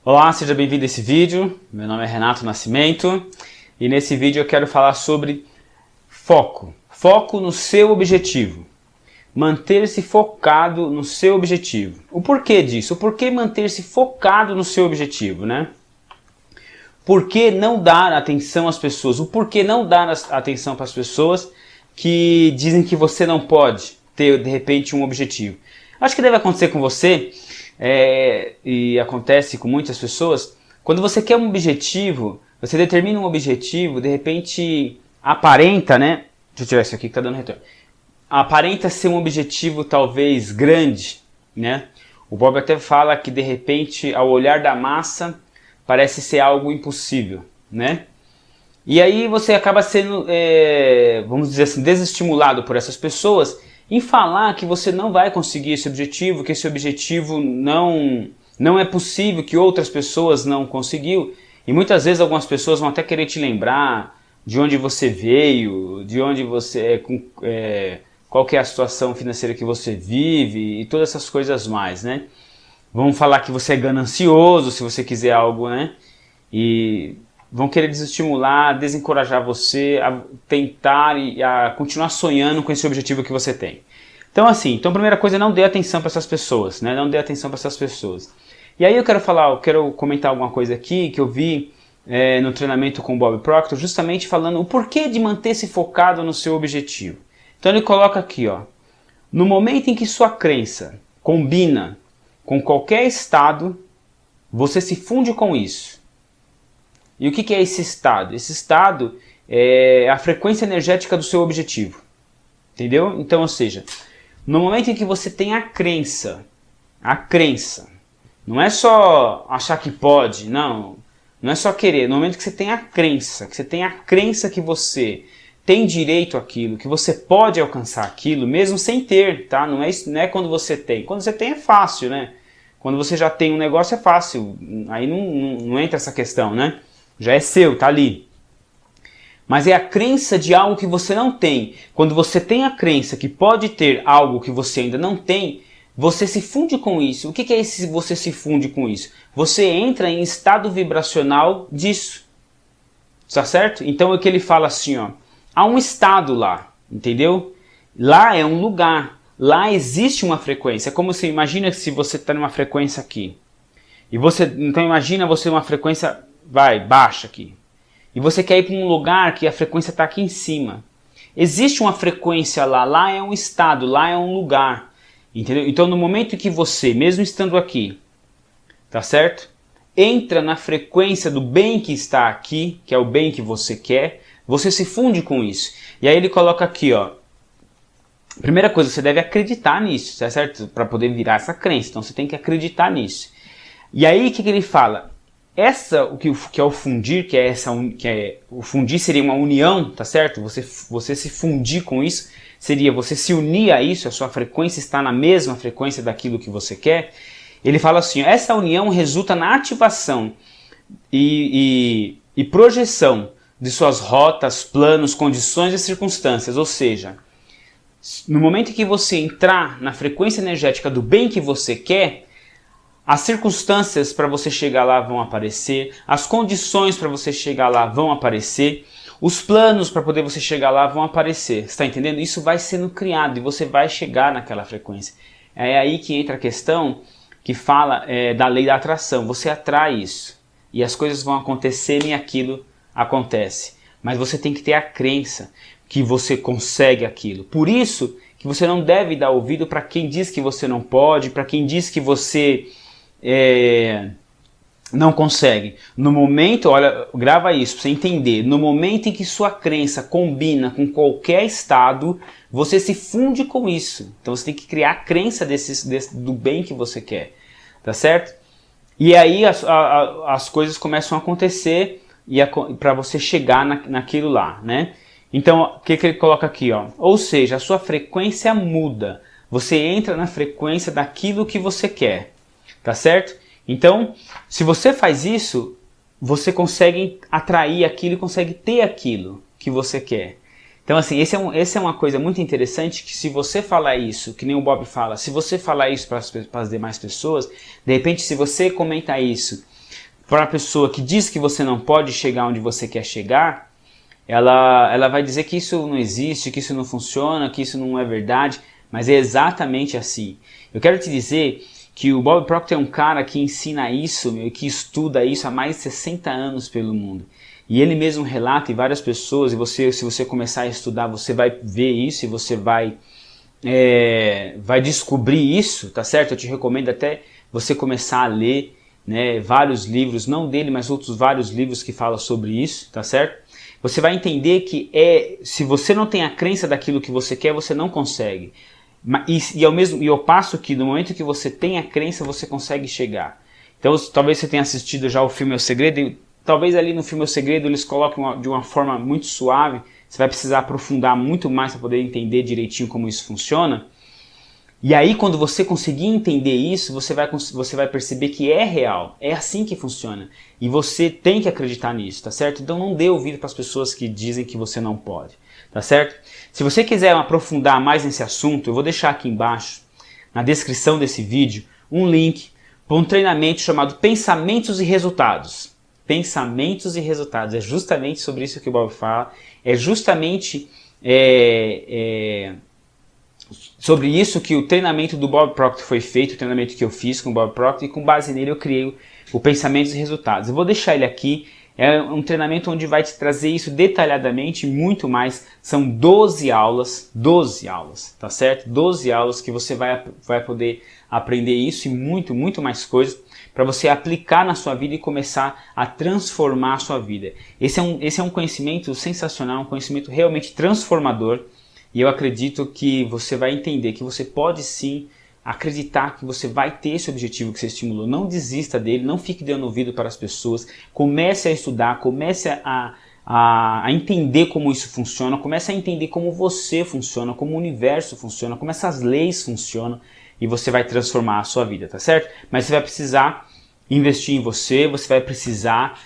Olá, seja bem-vindo a esse vídeo. Meu nome é Renato Nascimento e nesse vídeo eu quero falar sobre foco. Foco no seu objetivo. Manter-se focado no seu objetivo. O porquê disso? O porquê manter-se focado no seu objetivo, né? Por que não dar atenção às pessoas? O porquê não dar atenção para as pessoas que dizem que você não pode ter, de repente, um objetivo? Acho que deve acontecer com você, e acontece com muitas pessoas, quando você quer um objetivo, você determina um objetivo, de repente aparenta, né? Deixa eu tirar isso aqui que tá dando retorno. Aparenta ser um objetivo talvez grande, né? O Bob até fala que de repente, ao olhar da massa, parece ser algo impossível, né? E aí você acaba sendo, vamos dizer assim, desestimulado por essas pessoas em falar que você não vai conseguir esse objetivo, que esse objetivo não é possível, que outras pessoas não conseguiu. E muitas vezes algumas pessoas vão até querer te lembrar de onde você veio, de onde você qual que é a situação financeira que você vive e todas essas coisas mais, né? Vão falar que você é ganancioso se você quiser algo, né? E vão querer desestimular, desencorajar você a tentar e a continuar sonhando com esse objetivo que você tem. Então assim, a primeira coisa é não dê atenção para essas pessoas, né? Não dê atenção para essas pessoas. E aí eu quero comentar alguma coisa aqui que eu vi no treinamento com o Bob Proctor, justamente falando o porquê de manter-se focado no seu objetivo. Então ele coloca aqui, ó, no momento em que sua crença combina com qualquer estado, você se funde com isso. E o que é esse estado? Esse estado é a frequência energética do seu objetivo. Entendeu? Então, ou seja, no momento em que você tem a crença, não é só achar que pode, não é só querer. No momento que você tem a crença, que você tem direito àquilo, que você pode alcançar aquilo, mesmo sem ter, tá? Não é quando você tem. Quando você tem é fácil, né? Quando você já tem um negócio é fácil, aí não entra essa questão, né? Já é seu, tá ali. Mas é a crença de algo que você não tem. Quando você tem a crença que pode ter algo que você ainda não tem, você se funde com isso. O que é esse você se funde com isso? Você entra em estado vibracional disso. Tá certo? Então é o que ele fala assim, ó. Há um estado lá, entendeu? Lá é um lugar. Lá existe uma frequência. É como se imagina se você está numa frequência aqui. Então imagina você numa frequência baixa aqui. E você quer ir para um lugar que a frequência está aqui em cima. Existe uma frequência lá. Lá é um estado, lá é um lugar. Entendeu? Então no momento que você, mesmo estando aqui, tá certo? Entra na frequência do bem que está aqui, que é o bem que você quer, você se funde com isso. E aí ele coloca aqui, ó. Primeira coisa, você deve acreditar nisso, tá certo? Para poder virar essa crença. Então você tem que acreditar nisso. E aí o que ele fala? O que é o fundir, o fundir seria uma união, tá certo? Você se fundir com isso, seria você se unir a isso, a sua frequência está na mesma frequência daquilo que você quer. Ele fala assim, essa união resulta na ativação e projeção de suas rotas, planos, condições e circunstâncias, ou seja, no momento em que você entrar na frequência energética do bem que você quer, as circunstâncias para você chegar lá vão aparecer, as condições para você chegar lá vão aparecer, os planos para poder você chegar lá vão aparecer. Você está entendendo? Isso vai sendo criado e você vai chegar naquela frequência. É aí que entra a questão que fala da lei da atração. Você atrai isso e as coisas vão acontecer e aquilo acontece. Mas você tem que ter a crença que você consegue aquilo. Por isso que você não deve dar ouvido para quem diz que você não pode, para quem diz que você não consegue. No momento, olha, grava isso para você entender. No momento em que sua crença combina com qualquer estado, você se funde com isso. Então você tem que criar a crença do bem que você quer, tá certo? E aí as coisas começam a acontecer para você chegar naquilo lá, né? Então, o que ele coloca aqui, ó? Ou seja, a sua frequência muda. Você entra na frequência daquilo que você quer. Tá certo? Então, se você faz isso, você consegue atrair aquilo e consegue ter aquilo que você quer. Então, assim, essa é uma coisa muito interessante, que se você falar isso, que nem o Bob fala, se você falar isso para as demais pessoas, de repente, se você comentar isso para a pessoa que diz que você não pode chegar onde você quer chegar, ela vai dizer que isso não existe, que isso não funciona, que isso não é verdade, mas é exatamente assim. Eu quero te dizer que o Bob Proctor é um cara que ensina isso, que estuda isso há mais de 60 anos pelo mundo. E ele mesmo relata, e várias pessoas, e se você começar a estudar, você vai ver isso e você vai descobrir isso, tá certo? Eu te recomendo até você começar a ler, né, vários livros, não dele, mas outros vários livros que falam sobre isso, tá certo? Você vai entender que se você não tem a crença daquilo que você quer, você não consegue. E ao passo que no momento que você tem a crença, você consegue chegar. Então talvez você tenha assistido já o filme O Segredo, e talvez ali no filme O Segredo eles coloquem de uma forma muito suave, você vai precisar aprofundar muito mais para poder entender direitinho como isso funciona. E aí quando você conseguir entender isso, você vai perceber que é real, é assim que funciona. E você tem que acreditar nisso, tá certo? Então não dê ouvido para as pessoas que dizem que você não pode, tá certo? Se você quiser aprofundar mais nesse assunto, eu vou deixar aqui embaixo, na descrição desse vídeo, um link para um treinamento chamado Pensamentos e Resultados. Pensamentos e Resultados, é justamente sobre isso que o Bob fala, é justamente sobre isso que o treinamento do Bob Proctor foi feito, o treinamento que eu fiz com o Bob Proctor, e com base nele eu criei o Pensamentos e Resultados. Eu vou deixar ele aqui, é um treinamento onde vai te trazer isso detalhadamente, muito mais. São 12 aulas, tá certo? 12 aulas que você vai poder aprender isso e muito mais coisas para você aplicar na sua vida e começar a transformar a sua vida. Esse é um conhecimento sensacional, um conhecimento realmente transformador. E eu acredito que você vai entender que você pode sim acreditar que você vai ter esse objetivo que você estimulou. Não desista dele, não fique dando ouvido para as pessoas. Comece a estudar, comece a entender como isso funciona, comece a entender como você funciona, como o universo funciona, como essas leis funcionam, e você vai transformar a sua vida, tá certo? Mas você vai precisar investir em você, você vai precisar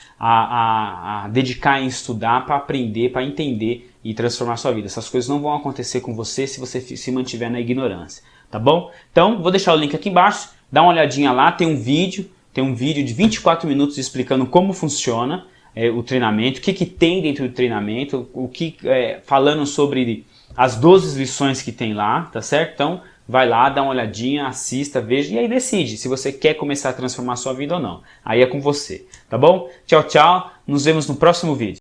dedicar em estudar para aprender, para entender e transformar a sua vida. Essas coisas não vão acontecer com você se você se mantiver na ignorância, tá bom? Então, vou deixar o link aqui embaixo, dá uma olhadinha lá, tem um vídeo de 24 minutos explicando como funciona o treinamento, o que tem dentro do treinamento, falando sobre as 12 lições que tem lá, tá certo? Então, vai lá, dá uma olhadinha, assista, veja e aí decide se você quer começar a transformar a sua vida ou não. Aí é com você, tá bom? Tchau, tchau, nos vemos no próximo vídeo.